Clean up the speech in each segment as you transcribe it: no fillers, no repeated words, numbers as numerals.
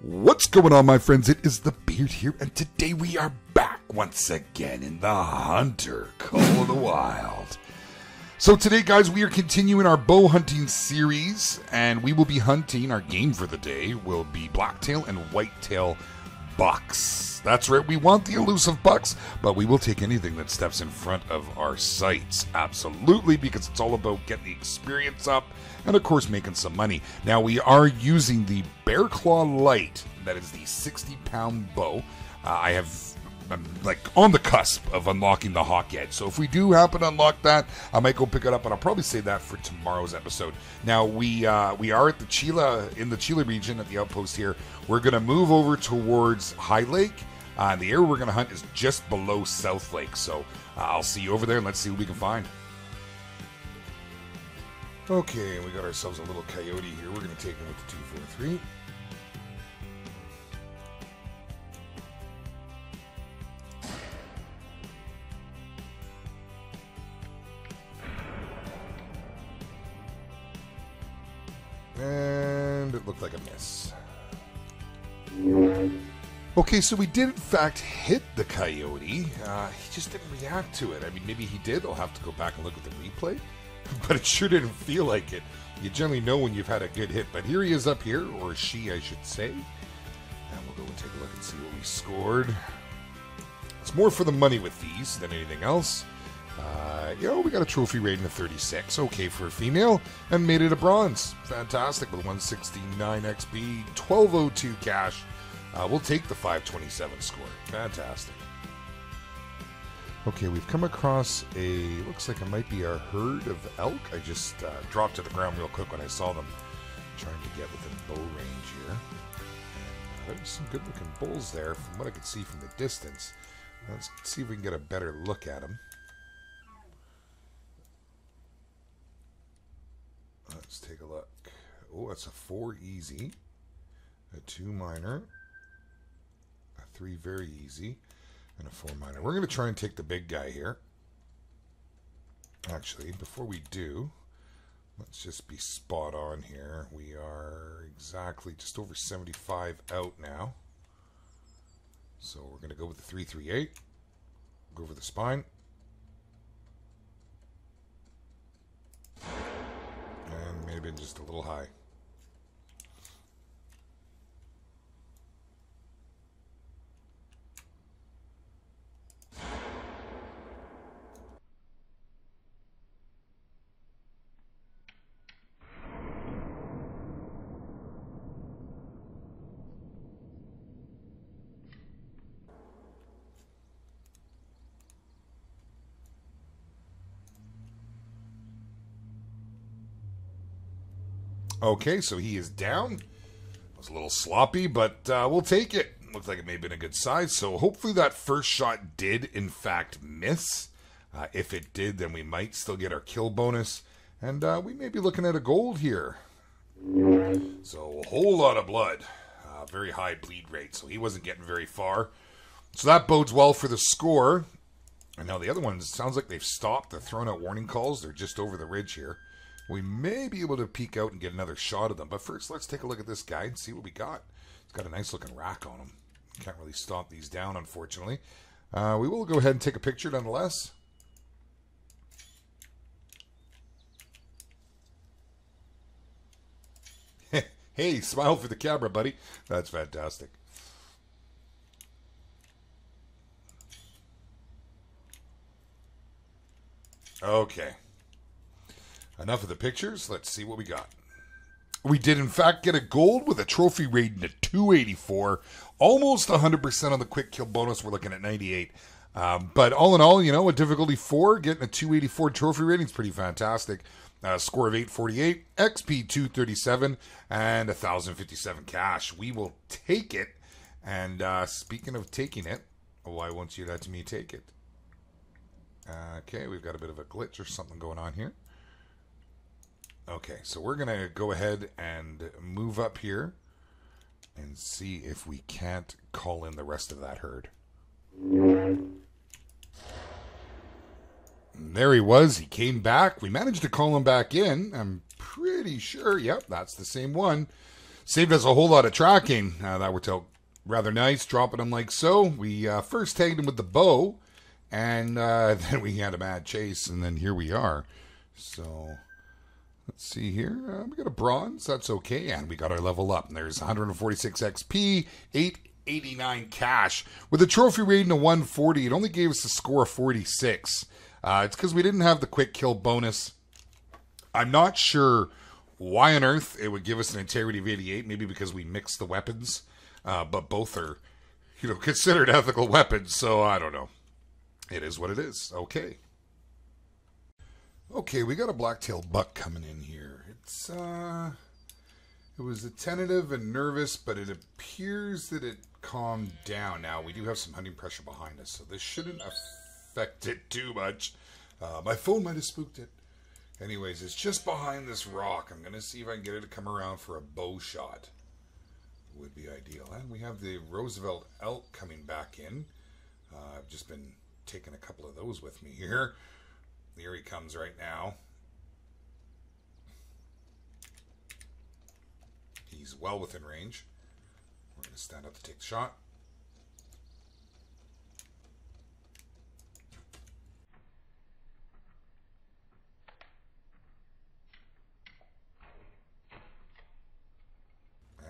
What's going on, my friends? It is the Beard here, and today we are back once again in the Hunter Call of the Wild. So today, guys, we are continuing our bow hunting series, and we will be hunting. Our game for the day will be blacktail and whitetail bucks. That's right, we want the elusive bucks, but we will take anything that steps in front of our sights. Absolutely, because it's all about getting the experience up and, of course, making some money. Now, we are using the Bear Claw Light. That is the 60-pound bow. I'm like on the cusp of unlocking the Hawk Edge. So if we do happen to unlock that, I might go pick it up, and I'll probably save that for tomorrow's episode. Now, we are at the Chile region at the outpost here. We're going to move over towards High Lake. The area we're going to hunt is just below South Lake. So I'll see you over there, and let's see what we can find. Okay, we got ourselves a little coyote here. We're going to take him with the 243. And it looked like a miss. Okay, so we did in fact hit the coyote. He just didn't react to it. I mean, maybe he did. I'll have to go back and look at the replay. But it sure didn't feel like it. You generally know when you've had a good hit. But here he is up here, or she, I should say. And we'll go and take a look and see what we scored. It's more for the money with these than anything else. We got a trophy rating of 36. Okay for a female. And made it a bronze. Fantastic with 169 XP, 1202 cash. We'll take the 527 score. Fantastic. Okay, we've come across looks like it might be a herd of elk. I just dropped to the ground real quick when I saw them. Trying to get within bow range here. And, there's some good looking bulls there from what I could see from the distance. Let's see if we can get a better look at them. Let's take a look. Oh, that's a 4 easy, a 2 minor, a 3 very easy, and a 4 minor. We're going to try and take the big guy here. Actually, before we do, let's just be spot on here. We are exactly just over 75 out now. So we're going to go with the 338. Go over the spine. And may have been just a little high. Okay, so he is down. It was a little sloppy, but we'll take it. Looked like it may have been a good size, so hopefully that first shot did, in fact, miss. If it did, then we might still get our kill bonus, and we may be looking at a gold here. So a whole lot of blood. Very high bleed rate, so he wasn't getting very far. So that bodes well for the score. And now the other ones, it sounds like they've stopped. They're throwing out warning calls. They're just over the ridge here. We may be able to peek out and get another shot of them. But first, let's take a look at this guy and see what we got. It's got a nice looking rack on him. Can't really stomp these down, unfortunately. We will go ahead and take a picture nonetheless. Hey, smile for the camera, buddy. That's fantastic. Okay. Enough of the pictures. Let's see what we got. We did, in fact, get a gold with a trophy rating of 284. Almost 100% on the quick kill bonus. We're looking at 98. But all in all, a difficulty 4, getting a 284 trophy rating is pretty fantastic. Score of 848, XP 237, and 1,057 cash. We will take it. And speaking of taking it, why won't you let me take it? Okay, we've got a bit of a glitch or something going on here. Okay, so we're going to go ahead and move up here and see if we can't call in the rest of that herd. And there he was. He came back. We managed to call him back in. I'm pretty sure. Yep, that's the same one. Saved us a whole lot of tracking. That worked out rather nice, dropping him like so. We first tagged him with the bow, and then we had a mad chase, and then here we are. So let's see here. We got a bronze. That's okay, and we got our level up. And there's 146 XP, 889 cash. With a trophy rating of 140, it only gave us a score of 46. It's because we didn't have the quick kill bonus. I'm not sure why on earth it would give us an integrity of 88. Maybe because we mixed the weapons. But both are, considered ethical weapons. So I don't know. It is what it is. Okay. Okay, we got a blacktail buck coming in here. It was a tentative and nervous, but it appears that it calmed down. Now, we do have some hunting pressure behind us, so this shouldn't affect it too much. My phone might have spooked it. Anyways, it's just behind this rock. I'm going to see if I can get it to come around for a bow shot. Would be ideal. And we have the Roosevelt elk coming back in. I've just been taking a couple of those with me here. Here he comes right now. He's well within range. We're going to stand up to take the shot.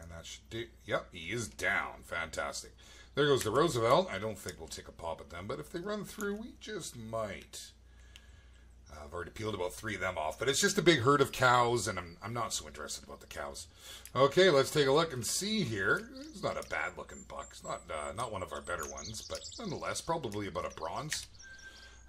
And that should do. Yep, he is down. Fantastic. There goes the Roosevelt. I don't think we'll take a pop at them, but if they run through, we just might. I've already peeled about 3 of them off, but it's just a big herd of cows, and I'm not so interested about the cows. Okay, let's take a look and see here. It's not a bad-looking buck. It's not one of our better ones, but nonetheless, probably about a bronze.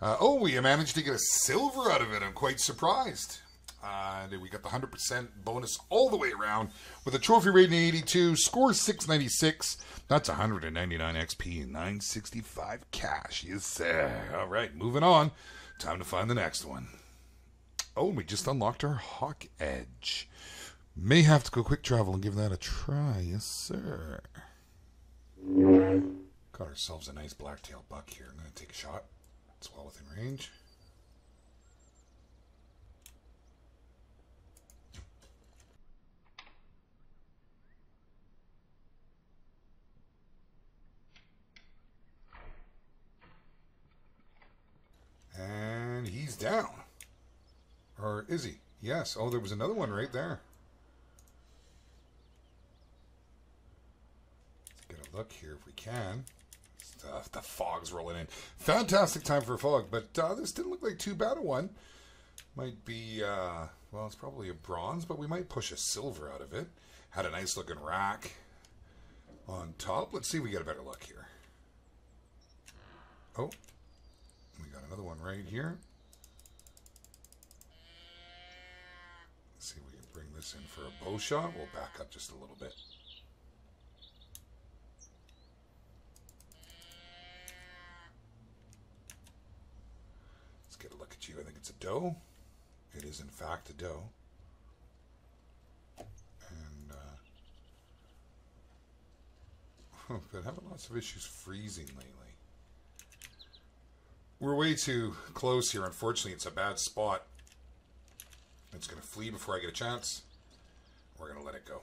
Oh, we managed to get a silver out of it. I'm quite surprised. We got the 100% bonus all the way around with a trophy rating of 82, score 696. That's 199 XP and 965 cash. Yes, sir. All right, moving on. Time to find the next one. Oh, we just unlocked our Hawk Edge. May have to go quick travel and give that a try. Yes, sir. Got ourselves a nice blacktail buck here. I'm going to take a shot. It's well within range. And he's down. Or is he? Yes. Oh, there was another one right there. Let's get a look here if we can. The fog's rolling in. Fantastic time for a fog, but this didn't look like too bad a one. Might be, well, it's probably a bronze, but we might push a silver out of it. Had a nice looking rack on top. Let's see if we get a better look here. Oh. We got another one right here. Let's see if we can bring this in for a bow shot. We'll back up just a little bit. Let's get a look at you. I think it's a doe. It is in fact a doe. And been having lots of issues freezing lately. We're way too close here. Unfortunately, it's a bad spot. It's going to flee before I get a chance. We're going to let it go.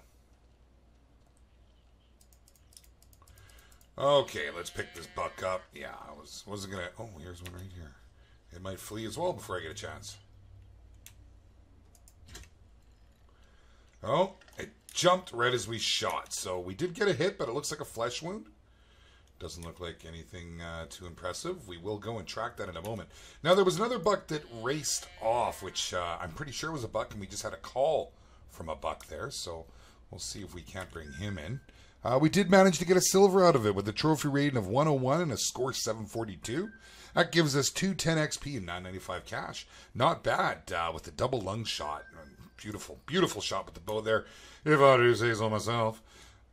Okay, let's pick this buck up. Yeah, I wasn't going to... Oh, here's one right here. It might flee as well before I get a chance. Oh, it jumped right as we shot. So we did get a hit, but it looks like a flesh wound. Doesn't look like anything too impressive. We will go and track that in a moment. Now, there was another buck that raced off, which I'm pretty sure was a buck, and we just had a call from a buck there. So we'll see if we can't bring him in. We did manage to get a silver out of it with a trophy rating of 101 and a score 742. That gives us 210 XP and 995 cash. Not bad with the double lung shot. Beautiful, beautiful shot with the bow there, if I do say so myself.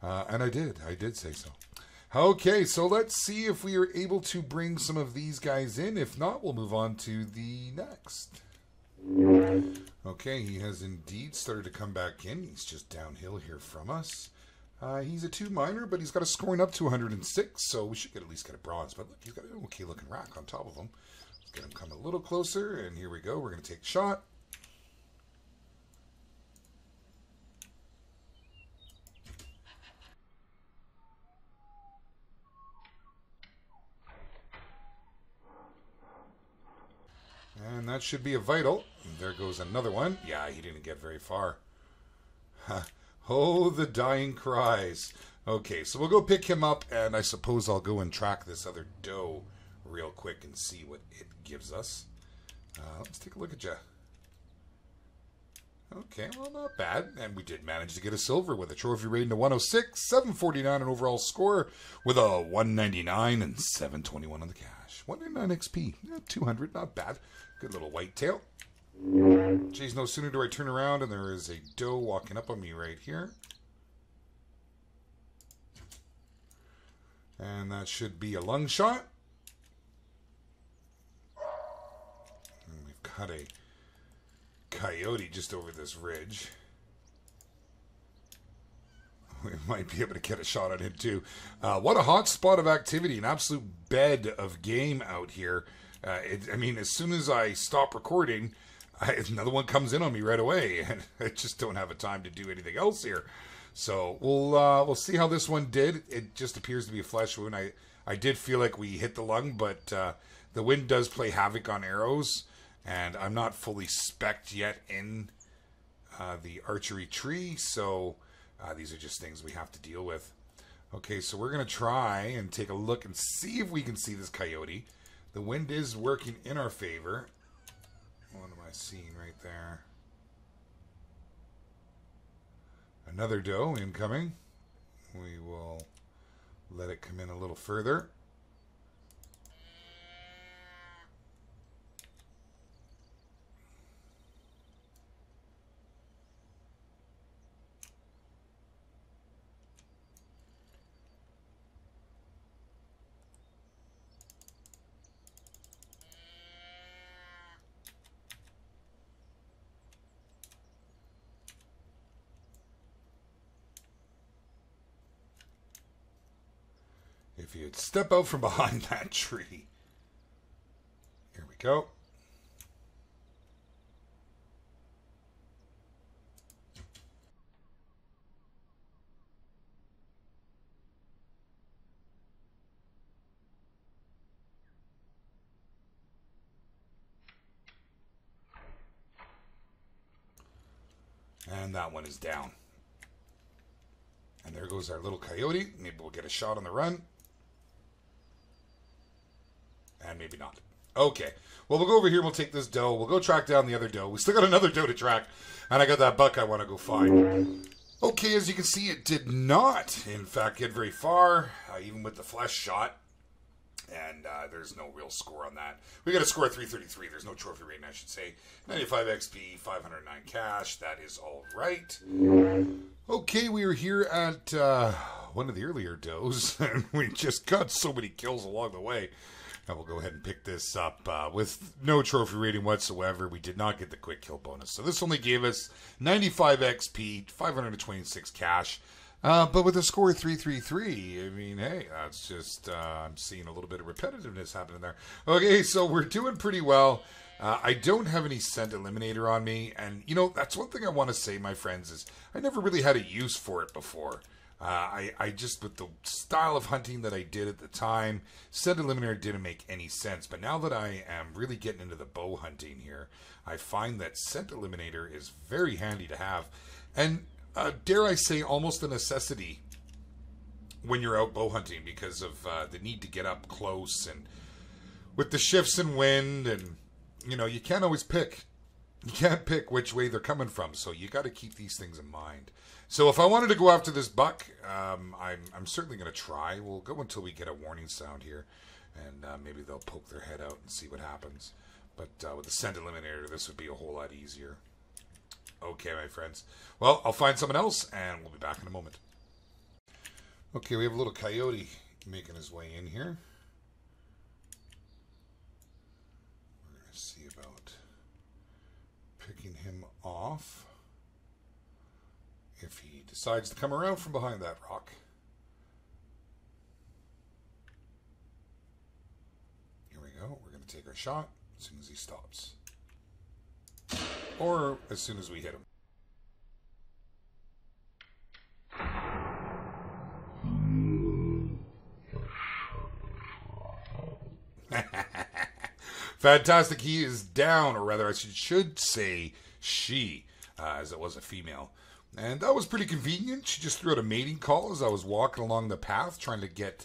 And I did say so. Okay, so let's see if we are able to bring some of these guys in. If not, we'll move on to the next. Okay, he has indeed started to come back in. He's just downhill here from us. He's a 2 minor, but he's got a scoring up to 106, so we should at least get a bronze. But look, he's got an okay looking rack on top of him. Let's get him come a little closer, and here we go. We're going to take a shot. that should be a vital. And there goes another one. Yeah, he didn't get very far. Oh, the dying cries. Okay, so we'll go pick him up, and I suppose I'll go and track this other doe real quick and see what it gives us. Let's take a look at you. Okay, well, not bad. And we did manage to get a silver with a trophy rating of 106, 749 an overall score, with a 199 and 721 on the cash. 199 XP, yeah, 200, not bad. Good little whitetail. Geez, no sooner do I turn around and there is a doe walking up on me right here. And that should be a lung shot. And we've got a coyote just over this ridge. We might be able to get a shot at him too. What a hot spot of activity, an absolute bed of game out here. I mean, as soon as I stop recording, another one comes in on me right away, and I just don't have a time to do anything else here. So we'll see how this one did. It just appears to be a flesh wound. I did feel like we hit the lung, but the wind does play havoc on arrows, and I'm not fully spec'd yet in the archery tree, so these are just things we have to deal with. Okay, so we're going to try and take a look and see if we can see this coyote. The wind is working in our favor. What am I seeing right there? Another doe incoming. We will let it come in a little further. If you'd step out from behind that tree. Here we go. And that one is down. And there goes our little coyote. Maybe we'll get a shot on the run. And maybe not. Okay. Well, we'll go over here. We'll take this doe. We'll go track down the other doe. We still got another doe to track. And I got that buck I want to go find. Okay, as you can see, it did not, in fact, get very far, even with the flesh shot. And there's no real score on that. We got a score of 333. There's no trophy rating, I should say. 95 XP, 509 cash. That is all right. Okay, we are here at one of the earlier does, and we just got so many kills along the way. And we'll go ahead and pick this up with no trophy rating whatsoever. We did not get the quick kill bonus. So this only gave us 95 XP, 526 cash. But with a score of 333, I mean, hey, that's just, I'm seeing a little bit of repetitiveness happening there. Okay, so we're doing pretty well. I don't have any scent eliminator on me. And, you know, that's one thing I want to say, my friends, is I never really had a use for it before. I just, with the style of hunting that I did at the time, scent eliminator didn't make any sense. But now that I am really getting into the bow hunting here, I find that scent eliminator is very handy to have. And dare I say, almost a necessity when you're out bow hunting because of the need to get up close and with the shifts in wind, and you know, you can't always pick. You can't pick which way they're coming from, so you got to keep these things in mind. So if I wanted to go after this buck, I'm certainly going to try. We'll go until we get a warning sound here, and maybe they'll poke their head out and see what happens. But with the scent eliminator, this would be a whole lot easier. Okay, my friends. Well, I'll find someone else, and we'll be back in a moment. Okay, we have a little coyote making his way in here. We're going to see about picking him off if he decides to come around from behind that rock. Here we go. We're going to take our shot as soon as he stops. Or as soon as we hit him. Fantastic. He is down, or rather I should say she, as it was a female. And that was pretty convenient. She just threw out a mating call as I was walking along the path, trying to get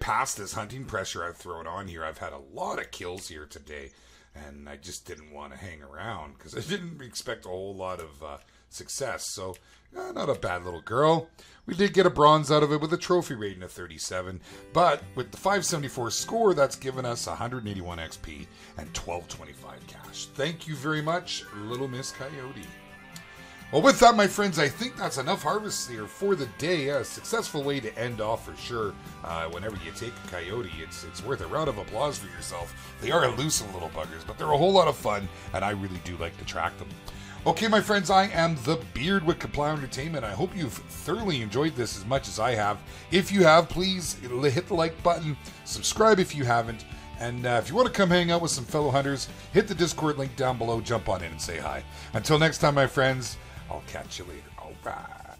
past this hunting pressure I've thrown on here. I've had a lot of kills here today, and I just didn't want to hang around because I didn't expect a whole lot of success. So, not a bad little girl. We did get a bronze out of it with a trophy rating of 37, but with the 574 score, that's given us 181 XP and 1225 cash. Thank you very much, Little Miss Coyote. Well, with that, my friends, I think that's enough harvests here for the day. A successful way to end off for sure. Whenever you take a coyote, it's worth a round of applause for yourself. They are elusive little buggers, but they're a whole lot of fun, and I really do like to track them. Okay, my friends, I am The Beard with Kaplow Entertainment. I hope you've thoroughly enjoyed this as much as I have. If you have, please hit the like button, subscribe if you haven't, and if you want to come hang out with some fellow hunters, hit the Discord link down below, jump on in and say hi. Until next time, my friends, I'll catch you later. All right.